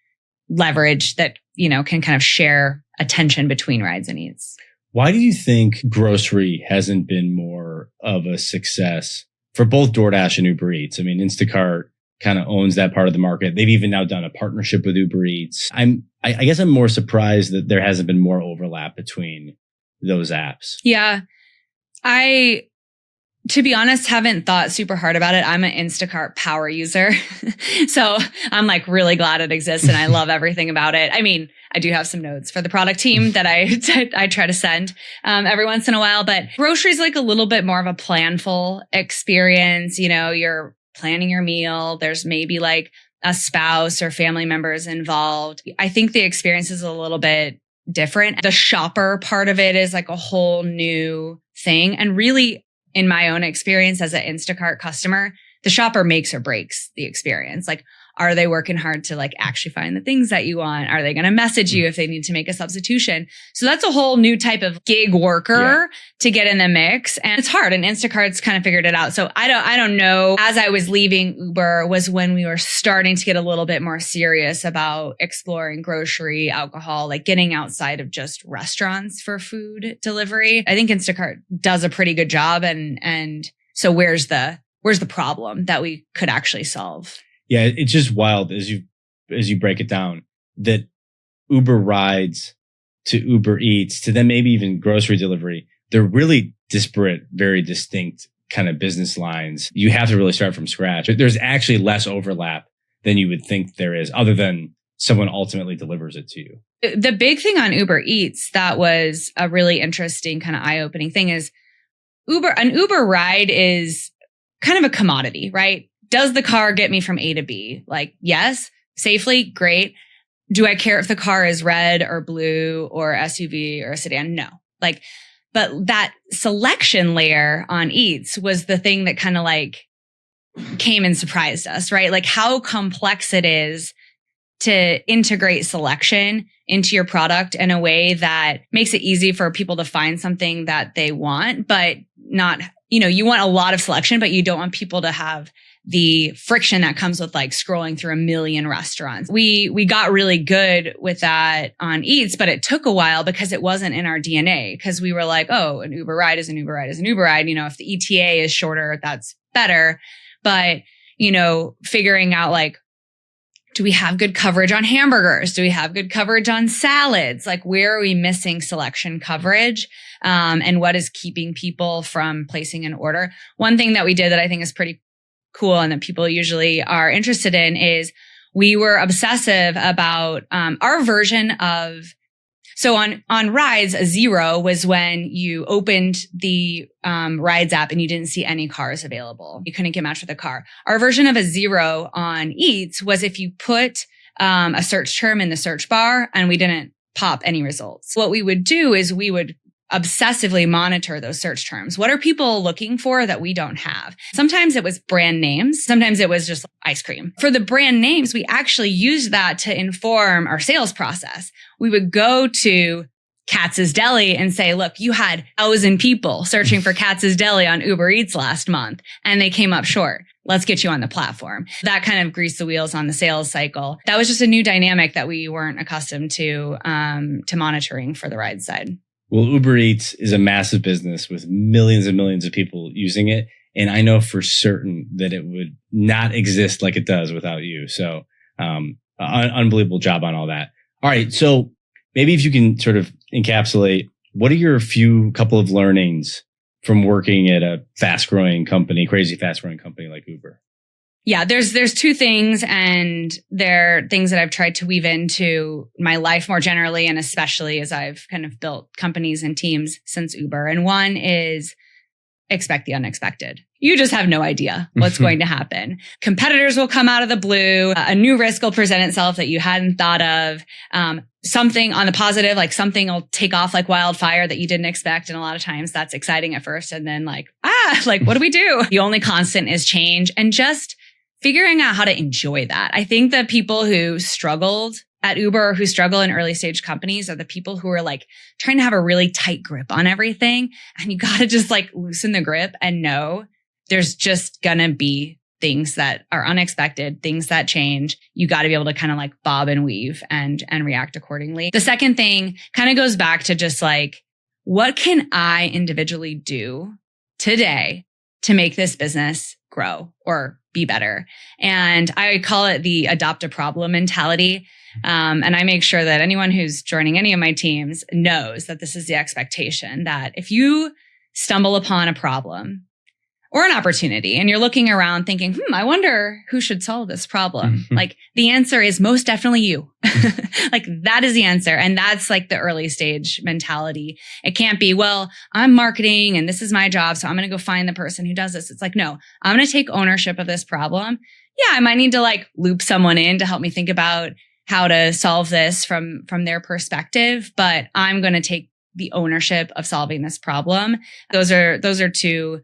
leverage that, can kind of share attention between rides and Eats. Why do you think grocery hasn't been more of a success for both DoorDash and Uber Eats? I mean, Instacart kind of owns that part of the market. They've even now done a partnership with Uber Eats. I guess I'm more surprised that there hasn't been more overlap between those apps. Yeah. To be honest, haven't thought super hard about it. I'm an Instacart power user. So I'm like really glad it exists and I love everything about it. I mean, I do have some notes for the product team that I try to send every once in a while, but grocery is like a little bit more of a planful experience. You're planning your meal. There's maybe like a spouse or family members involved. I think the experience is a little bit different. The shopper part of it is like a whole new thing. And really, in my own experience as an Instacart customer, the shopper makes or breaks the experience. Like, are they working hard to like actually find the things that you want? Are they going to message you if they need to make a substitution? So that's a whole new type of gig worker to get in the mix. And it's hard. And Instacart's kind of figured it out. So I don't know. As I was leaving Uber was when we were starting to get a little bit more serious about exploring grocery, alcohol, like getting outside of just restaurants for food delivery. I think Instacart does a pretty good job. And so where's the problem that we could actually solve? Yeah, it's just wild as you break it down that Uber rides to Uber Eats to then maybe even grocery delivery. They're really disparate, very distinct kind of business lines. You have to really start from scratch. There's actually less overlap than you would think there is, other than someone ultimately delivers it to you. The big thing on Uber Eats that was a really interesting kind of eye-opening thing is an Uber ride is kind of a commodity, right? Does the car get me from A to B? Like, yes, safely, great. Do I care if the car is red or blue or SUV or a sedan? No. Like, but that selection layer on Eats was the thing that kind of like came and surprised us, right? Like how complex it is to integrate selection into your product in a way that makes it easy for people to find something that they want, but not, you want a lot of selection, but you don't want people to have the friction that comes with like scrolling through a million restaurants. We got really good with that on Eats, but it took a while because it wasn't in our DNA, because we were like, oh, an Uber ride is an Uber ride is an Uber ride. If the ETA is shorter, that's better. But, figuring out like, do we have good coverage on hamburgers? Do we have good coverage on salads? Like, where are we missing selection coverage? And what is keeping people from placing an order? One thing that we did that I think is pretty cool and that people usually are interested in is we were obsessive about our version of, so on Rides, a 0 was when you opened the Rides app and you didn't see any cars available. You couldn't get matched with a car. Our version of a 0 on Eats was if you put a search term in the search bar and we didn't pop any results. What we would do is we would obsessively monitor those search terms. What are people looking for that we don't have? Sometimes it was brand names. Sometimes it was just ice cream. For the brand names, we actually used that to inform our sales process. We would go to Katz's Deli and say, look, you had 1,000 people searching for Katz's Deli on Uber Eats last month, and they came up short. Let's get you on the platform. That kind of greased the wheels on the sales cycle. That was just a new dynamic that we weren't accustomed to monitoring for the ride side. Well, Uber Eats is a massive business with millions and millions of people using it. And I know for certain that it would not exist like it does without you. So, unbelievable job on all that. All right. So maybe if you can sort of encapsulate, what are your couple of learnings from working at a crazy fast growing company like Uber? Yeah, there's two things, and they're things that I've tried to weave into my life more generally, and especially as I've kind of built companies and teams since Uber. And one is expect the unexpected. You just have no idea what's going to happen. Competitors will come out of the blue. A new risk will present itself that you hadn't thought of. Something on the positive, like something will take off like wildfire that you didn't expect. And a lot of times that's exciting at first. And then like, what do we do? The only constant is change, and just figuring out how to enjoy that. I think the people who struggled at Uber, who struggle in early stage companies, are the people who are like trying to have a really tight grip on everything. And you got to just like loosen the grip and know there's just going to be things that are unexpected, things that change. You got to be able to kind of like bob and weave and react accordingly. The second thing kind of goes back to just like, what can I individually do today to make this business grow or be better? And I call it the adopt a problem mentality. And I make sure that anyone who's joining any of my teams knows that this is the expectation, that if you stumble upon a problem or an opportunity and you're looking around thinking, I wonder who should solve this problem. Like the answer is most definitely you. Like that is the answer. And that's like the early stage mentality. It can't be, well, I'm marketing and this is my job, so I'm going to go find the person who does this. It's like, no, I'm going to take ownership of this problem. Yeah, I might need to like loop someone in to help me think about how to solve this from their perspective, but I'm going to take the ownership of solving this problem. Those are two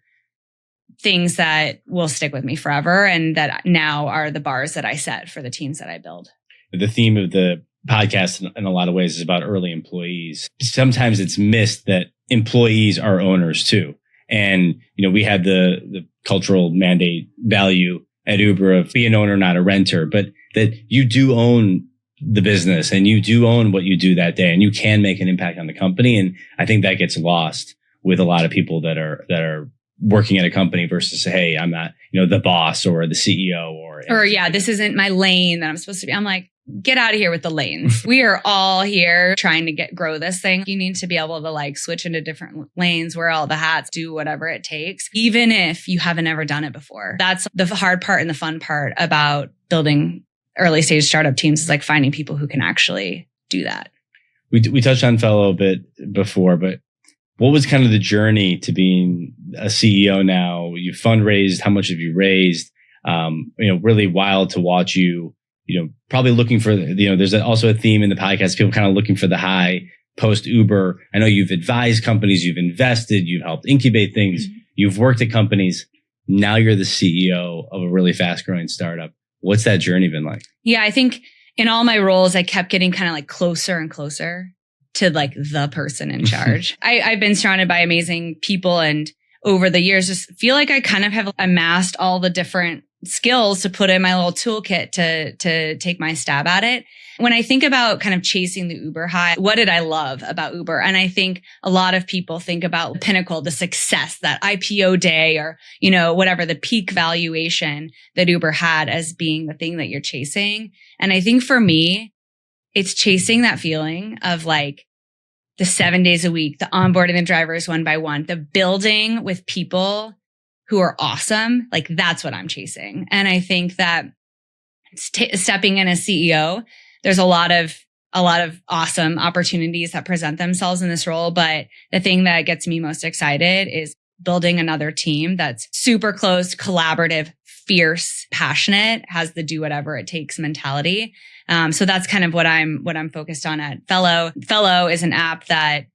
things that will stick with me forever and that now are the bars that I set for the teams that I build. The theme of the podcast in a lot of ways is about early employees. Sometimes it's missed that employees are owners too. And, we had the cultural mandate value at Uber of be an owner, not a renter, but that you do own the business and you do own what you do that day and you can make an impact on the company. And I think that gets lost with a lot of people that are working at a company versus, hey, I'm not, the boss or the CEO or yeah, this isn't my lane that I'm supposed to be. I'm like, get out of here with the lanes. We are all here trying to grow this thing. You need to be able to switch into different lanes, wear all the hats, do whatever it takes, even if you haven't ever done it before. That's the hard part and the fun part about building early stage startup teams is finding people who can actually do that. We touched on Fello a bit before, but what was kind of the journey to being a CEO now? You fundraised. How much have you raised? Really wild to watch you, probably looking for, there's also a theme in the podcast, people kind of looking for the high post Uber. I know you've advised companies, you've invested, you've helped incubate things, you've worked at companies. Now you're the CEO of a really fast growing startup. What's that journey been like? Yeah, I think in all my roles, I kept getting kind of closer and closer to the person in charge. I've been surrounded by amazing people and over the years, just feel like I kind of have amassed all the different skills to put in my little toolkit to take my stab at it. When I think about kind of chasing the Uber high, what did I love about Uber? And I think a lot of people think about the pinnacle, the success, that IPO day or, whatever the peak valuation that Uber had as being the thing that you're chasing. And I think for me, it's chasing that feeling of the 7 days a week, the onboarding the drivers one by one, the building with people who are awesome. That's what I'm chasing. And I think that stepping in as CEO, there's a lot of awesome opportunities that present themselves in this role. But the thing that gets me most excited is building another team that's super close, collaborative, fierce, passionate, has the do whatever it takes mentality. So that's kind of what I'm focused on at Fello. Fello is an app that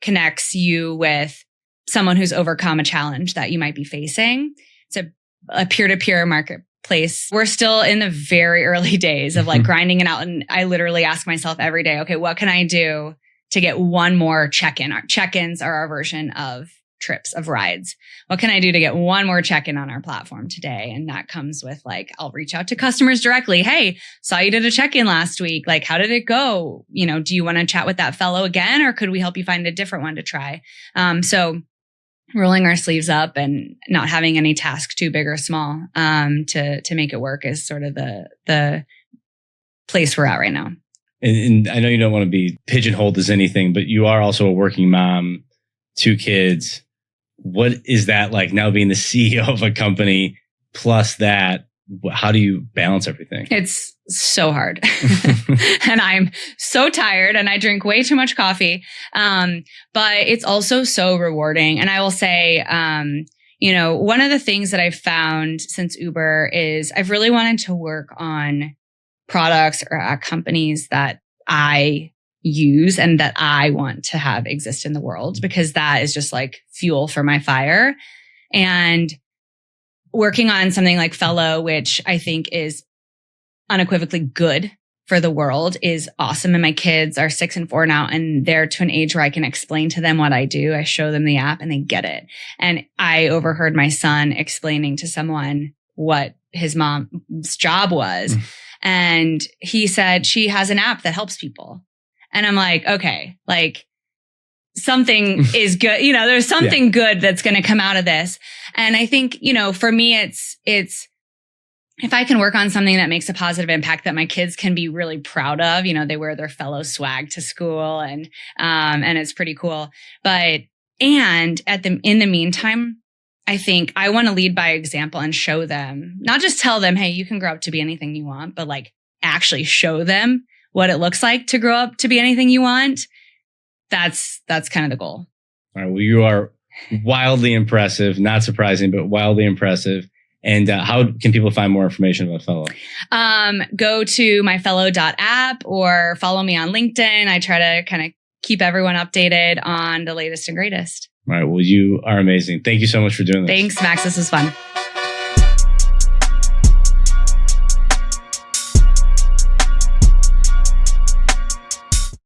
connects you with someone who's overcome a challenge that you might be facing. It's a peer-to-peer marketplace. We're still in the very early days of grinding it out. And I literally ask myself every day, okay, what can I do to get one more check-in? Our check-ins are our version of trips, of rides. What can I do to get one more check-in on our platform today? And that comes with I'll reach out to customers directly. Hey, saw you did a check-in last week. How did it go? Do you want to chat with that fellow again? Or could we help you find a different one to try? So rolling our sleeves up and not having any task too big or small to make it work is sort of the place we're at right now. And I know you don't want to be pigeonholed as anything, but you are also a working mom, 2 kids. What is that like now being the CEO of a company plus that? How do you balance everything? It's so hard. And I'm so tired and I drink way too much coffee. But it's also so rewarding. And I will say, one of the things that I've found since Uber is I've really wanted to work on products or at companies that I use and that I want to have exist in the world, because that is just fuel for my fire. And working on something like Fello, which I think is unequivocally good for the world, is awesome. And my kids are 6 and 4 now, and they're to an age where I can explain to them what I do. I show them the app and they get it. And I overheard my son explaining to someone what his mom's job was. And he said, she has an app that helps people. And I'm like, okay, something is good. There's something good that's going to come out of this. And I think, for me, it's if I can work on something that makes a positive impact that my kids can be really proud of, they wear their Fello swag to school and it's pretty cool. But, and in the meantime, I think I want to lead by example and show them, not just tell them, hey, you can grow up to be anything you want, but actually show them what it looks like to grow up to be anything you want. That's kind of the goal. All right. Well, you are wildly impressive. Not surprising, but wildly impressive. And how can people find more information about Fello? Go to myfello.app or follow me on LinkedIn. I try to kind of keep everyone updated on the latest and greatest. All right. Well, you are amazing. Thank you so much for doing this. Thanks, Max. This was fun.